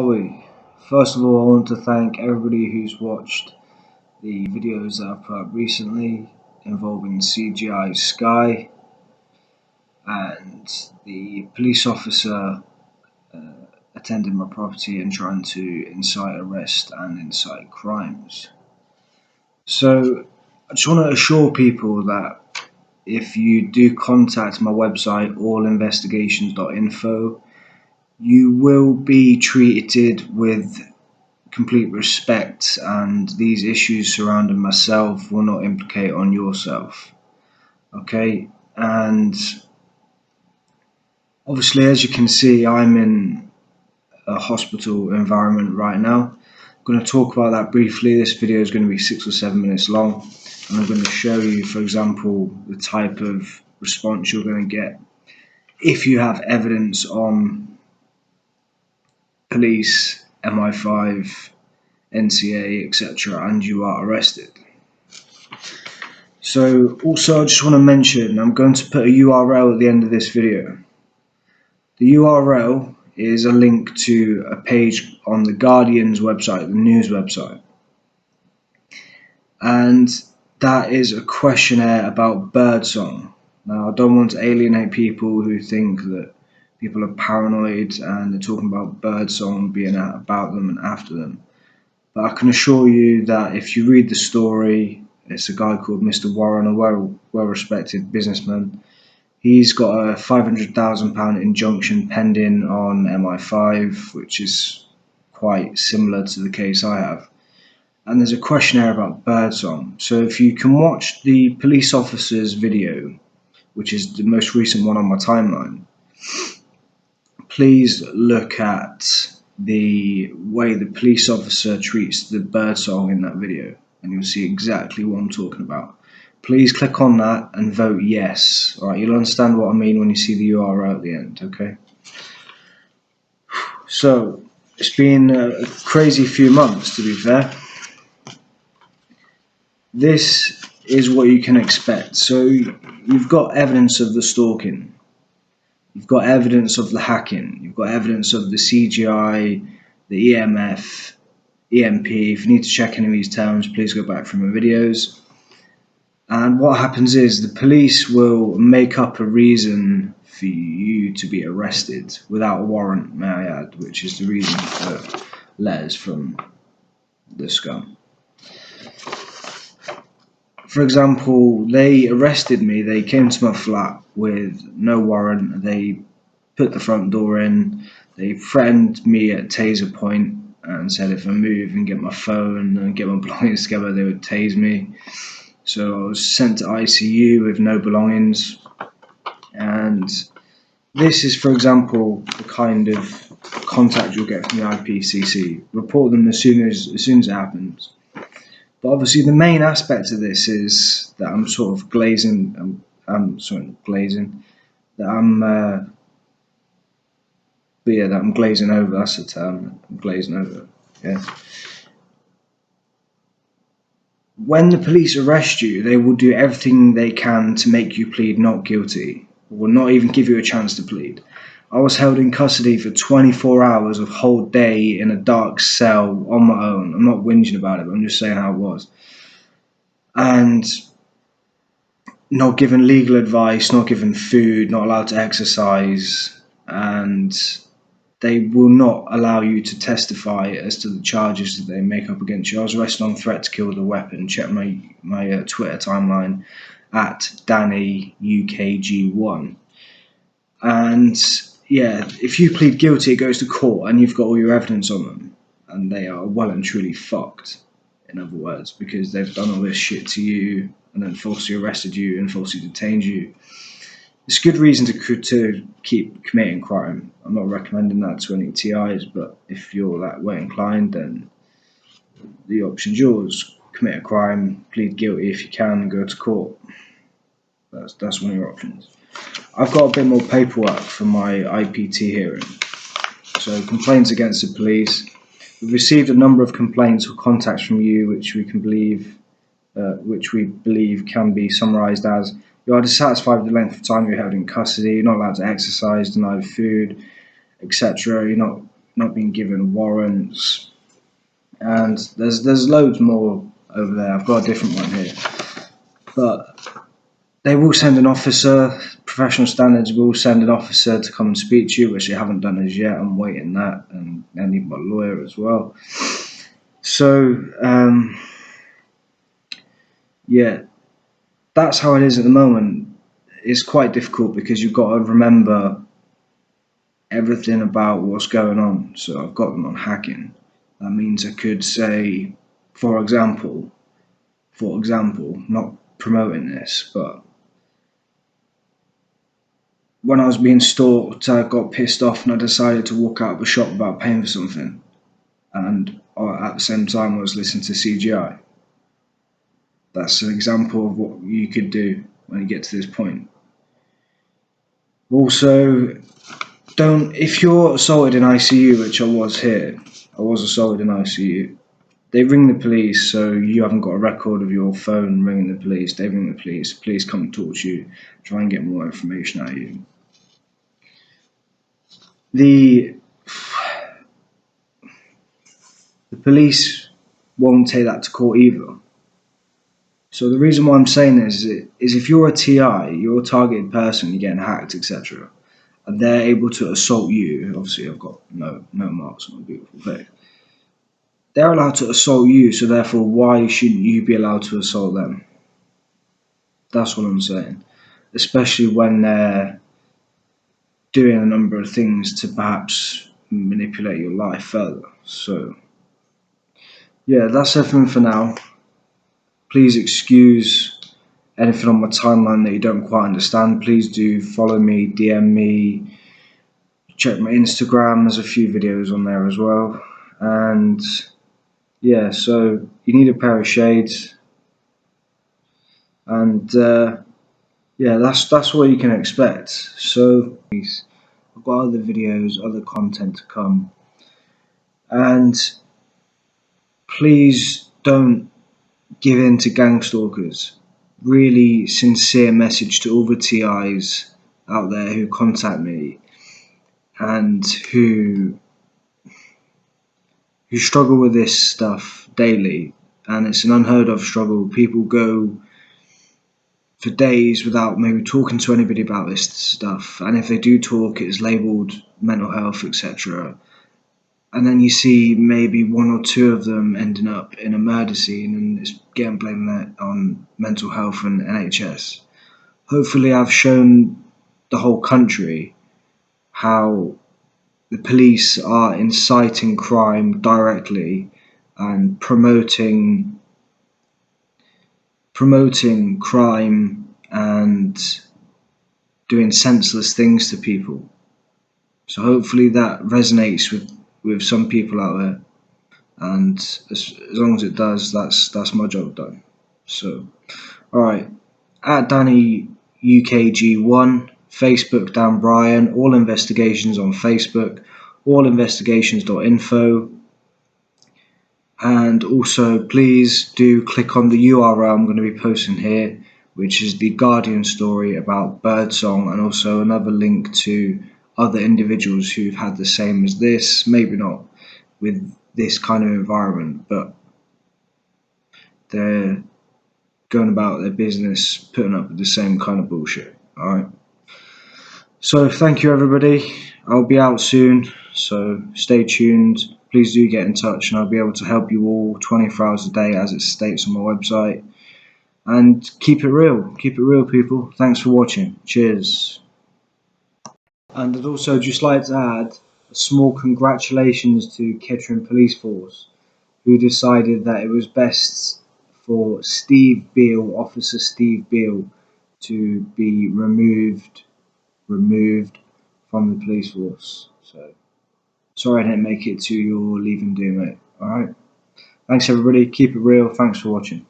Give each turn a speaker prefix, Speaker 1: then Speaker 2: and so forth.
Speaker 1: shall we? First of all, I want to thank everybody who's watched the videos that I've put up recently involving CGI Sky and the police officer attending my property and trying to incite arrest and incite crimes. So I just want to assure people that if you do contact my website allinvestigations.info, you will be treated with complete respect, and these issues surrounding myself will not implicate on yourself. Okay? And obviously, as you can see, I'm in a hospital environment right now. I'm going to talk about that briefly. This video is going to be 6 or 7 minutes long, and I'm going to show you, for example, the type of response you're going to get if you have evidence on police, MI5, NCA, etc., and you are arrested. So also I just want to mention, I'm going to put a URL at the end of this video. The URL is a link to a page on the Guardian's website, the news website, and that is a questionnaire about Birdsong. Now, I don't want to alienate people who think that people are paranoid and they're talking about Birdsong being about them and after them. But I can assure you that if you read the story, it's a guy called Mr. Warren, a well-respected businessman. He's got a £500,000 injunction pending on MI5, which is quite similar to the case I have. And there's a questionnaire about Birdsong. So if you can watch the police officer's video, which is the most recent one on my timeline, please look at the way the police officer treats the Birdsong in that video, and you'll see exactly what I'm talking about. Please click on that and vote yes. Alright, you'll understand what I mean when you see the URL at the end, okay? So, it's been a crazy few months, to be fair. This is what you can expect. So, you've got evidence of the stalking. You've got evidence of the hacking. You've got evidence of the CGI, the EMF, EMP. If you need to check any of these terms, please go back through my videos. And what happens is the police will make up a reason for you to be arrested without a warrant, may I add, which is the reason for letters from the scum. For example, they arrested me. They came to my flat with no warrant. They put the front door in. They threatened me at taser point and said if I move and get my phone and get my belongings together, they would tase me. So I was sent to ICU with no belongings. And this is, for example, the kind of contact you'll get from the IPCC. Report them as soon as it happens. But obviously the main aspect of this is that I'm sort of glazing, that I'm glazing over, that's the term, I'm glazing over, yeah. When the police arrest you, they will do everything they can to make you plead not guilty, or will not even give you a chance to plead. I was held in custody for 24 hours, a whole day in a dark cell on my own. I'm not whinging about it, but I'm just saying how it was. And not given legal advice, not given food, not allowed to exercise, and they will not allow you to testify as to the charges that they make up against you. I was arrested on threat to kill with a weapon. Check my Twitter timeline at DannyUKG1. And yeah, if you plead guilty, it goes to court and you've got all your evidence on them, and they are well and truly fucked, in other words, because they've done all this shit to you and then falsely arrested you and falsely detained you. It's good reason to keep committing crime. I'm not recommending that to any TIs, but if you're that way inclined, then the option's yours. Commit a crime, plead guilty if you can, and go to court. That's one of your options. I've got a bit more paperwork for my IPT hearing. So, complaints against the police. We've received a number of complaints or contacts from you, which we believe can be summarised as: you are dissatisfied with the length of time you're held in custody, you're not allowed to exercise, denied food, etc. You're not not been given warrants, and there's loads more over there. I've got a different one here, but they will send an officer. Professional standards will send an officer to come and speak to you, which they haven't done as yet. I'm waiting that, and I need my lawyer as well. So yeah, that's how it is at the moment. It's quite difficult because you've got to remember everything about what's going on. So I've got them on hacking. That means I could say, for example, not promoting this, but when I was being stalked, I got pissed off and I decided to walk out of a shop without paying for something. And at the same time, I was listening to CGI. That's an example of what you could do when you get to this point. Also, if you're assaulted in ICU, which I was here, I was assaulted in ICU, they ring the police, so you haven't got a record of your phone ringing the police. They ring the police come and talk to you, try and get more information out of you. The police won't take that to court either. So the reason why I'm saying this is if you're a TI, you're a targeted person, you're getting hacked, etc., and they're able to assault you, obviously I've got no marks on my beautiful face, they're allowed to assault you, so therefore why shouldn't you be allowed to assault them? That's what I'm saying. Especially when they're doing a number of things to perhaps manipulate your life further. So yeah, that's everything for now. Please excuse anything on my timeline that you don't quite understand. Please do follow me, DM me, check my Instagram. There's a few videos on there as well. And yeah, so you need a pair of shades. And yeah, that's what you can expect. So I've got other videos, other content to come. And please don't give in to gang stalkers. Really sincere message to all the TIs out there who contact me and who struggle with this stuff daily. And it's an unheard of struggle. People go for days without maybe talking to anybody about this stuff, and if they do talk, it's labelled mental health, etc. And then you see maybe one or two of them ending up in a murder scene, and it's getting blamed on mental health and NHS. Hopefully I've shown the whole country how the police are inciting crime directly and promoting crime and doing senseless things to people. So hopefully that resonates with some people out there, and as long as it does, that's my job done. So alright, at Danny UKG1, Facebook Dan Bryan, all investigations on Facebook, allinvestigations.info. And also please do click on the URL I'm going to be posting here, which is the Guardian story about Birdsong, and also another link to other individuals who've had the same as this, maybe not with this kind of environment, but they're going about their business putting up with the same kind of bullshit. Alright, so thank you everybody. I'll be out soon, so stay tuned. Please do get in touch and I'll be able to help you all 24 hours a day, as it states on my website. And keep it real people. Thanks for watching. Cheers. And I'd also just like to add a small congratulations to Kettering Police Force, who decided that it was best for Officer Steve Beale, to be removed from the police force. So sorry I didn't make it to your leaving do, mate. Alright. Thanks everybody, keep it real, thanks for watching.